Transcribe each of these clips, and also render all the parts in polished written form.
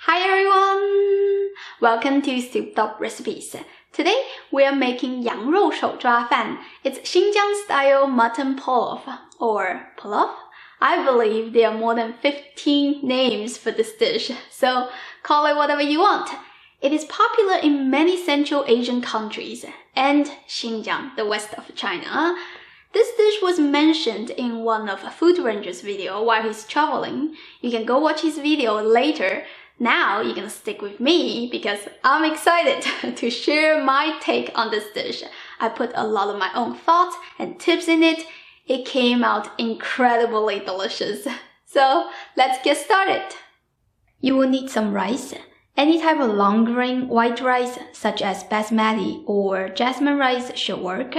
Hi everyone! Welcome to Souped Up Recipes. Today we are making 羊肉手抓饭. It's Xinjiang style mutton plov or plov. I believe there are more than 15 names for this dish, so call it whatever you want. It is popular in many Central Asian countries and Xinjiang, the west of China. This dish was mentioned in one of Food Ranger's video while he's traveling. You can go watch his video later. Now you're gonna stick with me because I'm excited to share my take on this dish. I put a lot of my own thoughts and tips in it. It came out incredibly delicious. So let's get started. You will need some rice. Any type of long grain white rice such as basmati or jasmine rice should work.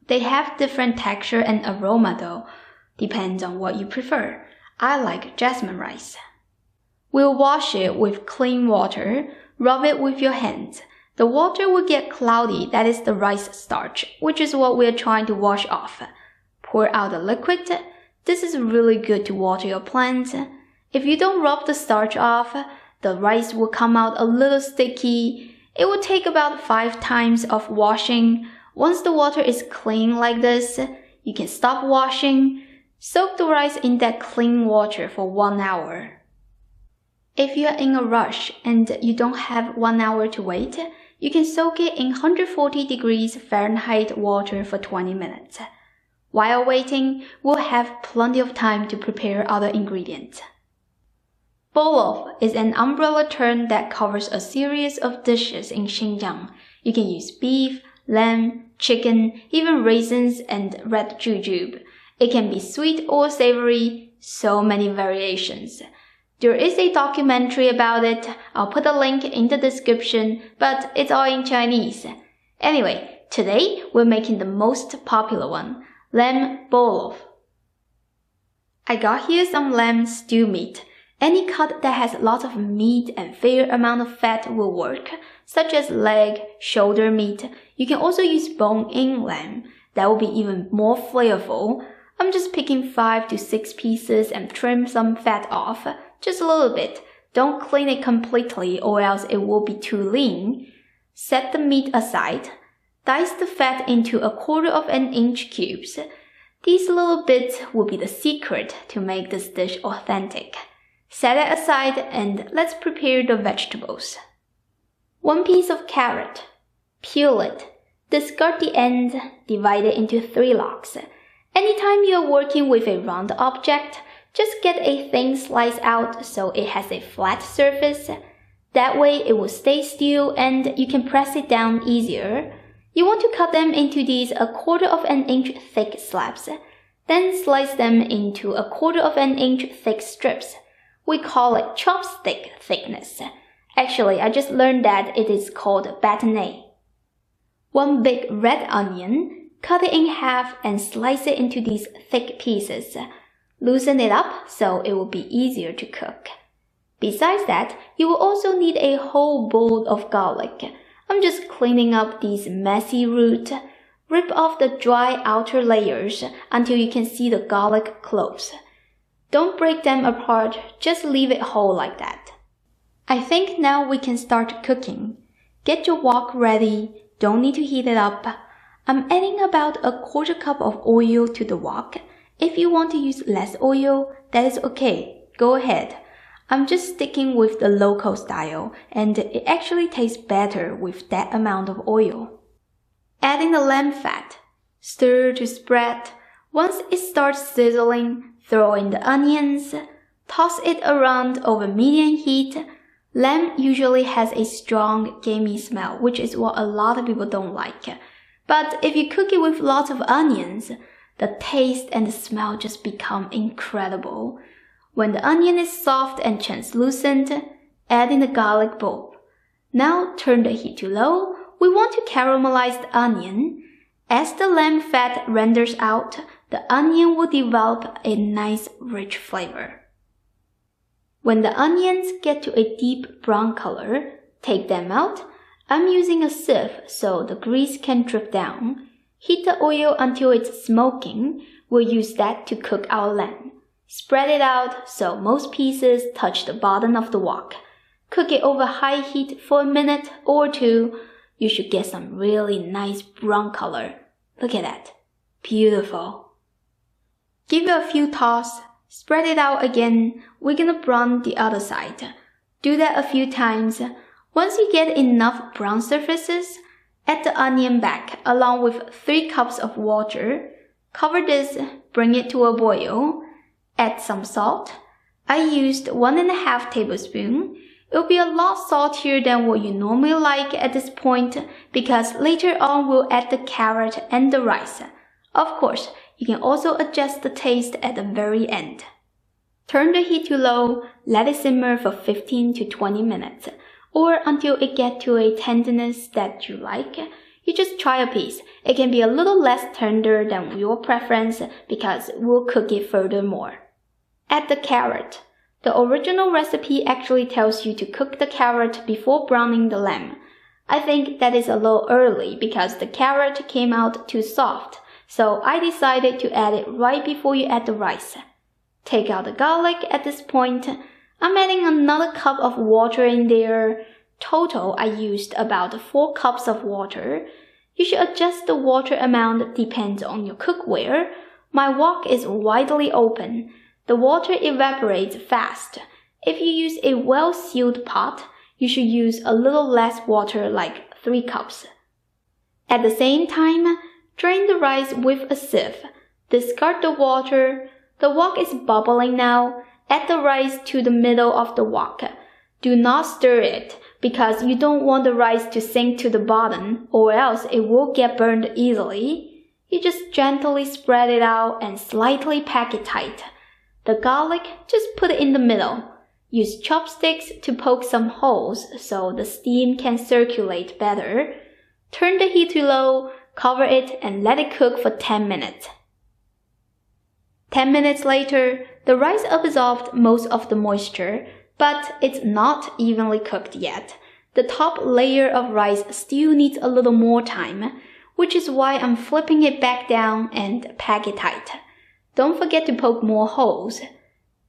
They have different texture and aroma though. Depends on what you prefer. I like jasmine rice. We'll wash it with clean water. Rub it with your hands. The water will get cloudy, that is the rice starch, which is what we're trying to wash off. Pour out the liquid. This is really good to water your plants. If you don't rub the starch off, the rice will come out a little sticky. It will take about 5 times of washing. Once the water is clean like this, you can stop washing. Soak the rice in that clean water for 1 hour. If you're in a rush and you don't have 1 hour to wait, you can soak it in 140 degrees Fahrenheit water for 20 minutes. While waiting, we'll have plenty of time to prepare other ingredients. Polov is an umbrella term that covers a series of dishes in Xinjiang. You can use beef, lamb, chicken, even raisins and red jujube. It can be sweet or savory, so many variations. There is a documentary about it. I'll put a link in the description, but it's all in Chinese. Anyway, today we're making the most popular one, lamb polov. I got here some lamb stew meat. Any cut that has lots of meat and fair amount of fat will work, such as leg, shoulder meat. You can also use bone-in lamb. That will be even more flavorful. I'm just picking 5 to 6 pieces and trim some fat off. Just a little bit. Don't clean it completely or else it will be too lean. Set the meat aside. Dice the fat into 1/4 inch cubes. These little bits will be the secret to make this dish authentic. Set it aside and let's prepare the vegetables. 1 piece of carrot. Peel it. Discard the end. Divide it into 3 locks. Anytime you are working with a round object, just get a thin slice out so it has a flat surface. That way it will stay still and you can press it down easier. You want to cut them into these 1/4 inch thick slabs. Then slice them into 1/4 inch thick strips. We call it chopstick thickness. Actually, I just learned that it is called bâtonnet. 1 big red onion. Cut it in half and slice it into these thick pieces. Loosen it up so it will be easier to cook. Besides that, you will also need a whole bowl of garlic. I'm just cleaning up these messy roots. Rip off the dry outer layers until you can see the garlic cloves. Don't break them apart, just leave it whole like that. I think now we can start cooking. Get your wok ready, don't need to heat it up. I'm adding about 1/4 cup of oil to the wok. If you want to use less oil, that is okay. Go ahead. I'm just sticking with the local style, and it actually tastes better with that amount of oil. Adding the lamb fat. Stir to spread. Once it starts sizzling, throw in the onions. Toss it around over medium heat. Lamb usually has a strong, gamey smell, which is what a lot of people don't like. But if you cook it with lots of onions, the taste and the smell just become incredible. When the onion is soft and translucent, add in the garlic bulb. Now turn the heat to low. We want to caramelize the onion. As the lamb fat renders out, the onion will develop a nice rich flavor. When the onions get to a deep brown color, take them out. I'm using a sieve so the grease can drip down. Heat the oil until it's smoking. We'll use that to cook our lamb. Spread it out so most pieces touch the bottom of the wok. Cook it over high heat for a minute or two. You should get some really nice brown color. Look at that. Beautiful. Give it a few tosses. Spread it out again. We're gonna brown the other side. Do that a few times. Once you get enough brown surfaces, add the onion back along with 3 cups of water. Cover this, bring it to a boil. Add some salt. I used 1.5 tablespoons. It'll be a lot saltier than what you normally like at this point because later on we'll add the carrot and the rice. Of course, you can also adjust the taste at the very end. Turn the heat to low, let it simmer for 15 to 20 minutes, or until it gets to a tenderness that you like. You just try a piece. It can be a little less tender than your preference because we'll cook it furthermore. Add the carrot. The original recipe actually tells you to cook the carrot before browning the lamb. I think that is a little early because the carrot came out too soft, so I decided to add it right before you add the rice. Take out the garlic at this point. I'm adding another cup of water in there. Total, I used about 4 cups of water. You should adjust the water amount depends on your cookware. My wok is widely open. The water evaporates fast. If you use a well-sealed pot, you should use a little less water like 3 cups. At the same time, drain the rice with a sieve. Discard the water. The wok is bubbling now. Add the rice to the middle of the wok. Do not stir it because you don't want the rice to sink to the bottom or else it will get burned easily. You just gently spread it out and slightly pack it tight. The garlic, just put it in the middle. Use chopsticks to poke some holes so the steam can circulate better. Turn the heat to low, cover it and let it cook for 10 minutes. 10 minutes later, the rice absorbed most of the moisture, but it's not evenly cooked yet. The top layer of rice still needs a little more time, which is why I'm flipping it back down and pack it tight. Don't forget to poke more holes.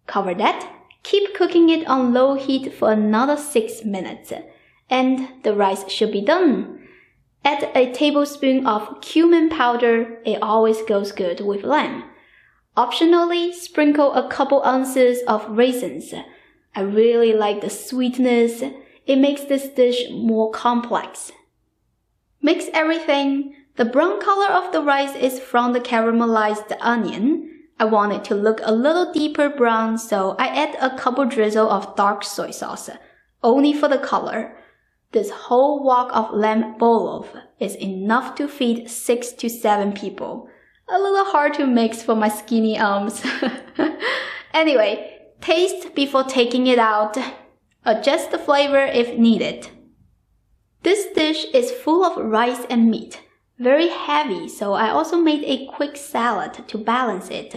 Cover that. Keep cooking it on low heat for another 6 minutes. And the rice should be done. Add a tablespoon of cumin powder. It always goes good with lamb. Optionally, sprinkle a couple ounces of raisins. I really like the sweetness. It makes this dish more complex. Mix everything. The brown color of the rice is from the caramelized onion. I want it to look a little deeper brown, so I add a couple drizzle of dark soy sauce, only for the color. This whole wok of lamb plov is enough to feed 6 to 7 people. A little hard to mix for my skinny arms. Anyway, taste before taking it out. Adjust the flavor if needed. This dish is full of rice and meat. Very heavy, so I also made a quick salad to balance it.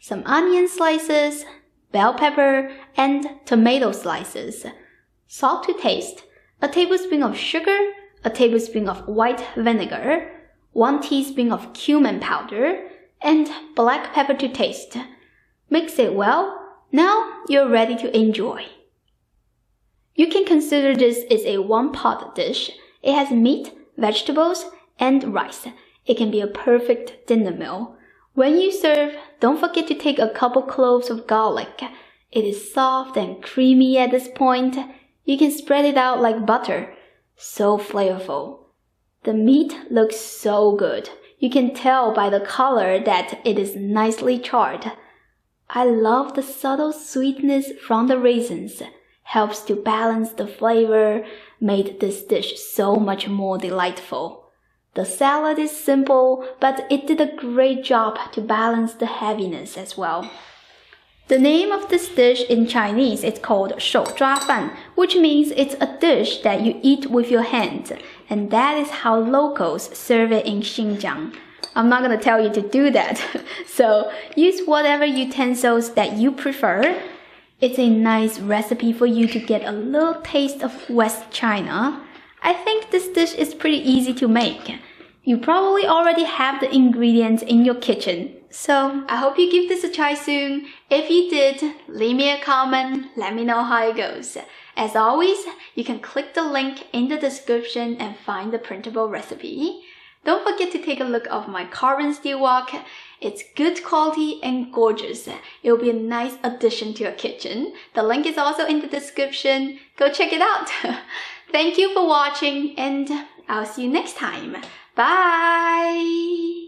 Some onion slices, bell pepper, and tomato slices. Salt to taste, a tablespoon of sugar, a tablespoon of white vinegar, 1 teaspoon of cumin powder, and black pepper to taste. Mix it well. Now you're ready to enjoy. You can consider this as a one-pot dish. It has meat, vegetables, and rice. It can be a perfect dinner meal. When you serve, don't forget to take a couple cloves of garlic. It is soft and creamy at this point. You can spread it out like butter. So flavorful. The meat looks so good. You can tell by the color that it is nicely charred. I love the subtle sweetness from the raisins. Helps to balance the flavor, made this dish so much more delightful. The salad is simple, but it did a great job to balance the heaviness as well. The name of this dish in Chinese is called 手抓饭, which means it's a dish that you eat with your hands, and that is how locals serve it in Xinjiang. I'm not going to tell you to do that, so use whatever utensils that you prefer. It's a nice recipe for you to get a little taste of West China. I think this dish is pretty easy to make. You probably already have the ingredients in your kitchen, so I hope you give this a try soon. If you did, leave me a comment, let me know how it goes. As always, you can click the link in the description and find the printable recipe. Don't forget to take a look of my carbon steel wok. It's good quality and gorgeous. It'll be a nice addition to your kitchen. The link is also in the description. Go check it out. Thank you for watching, and I'll see you next time. Bye!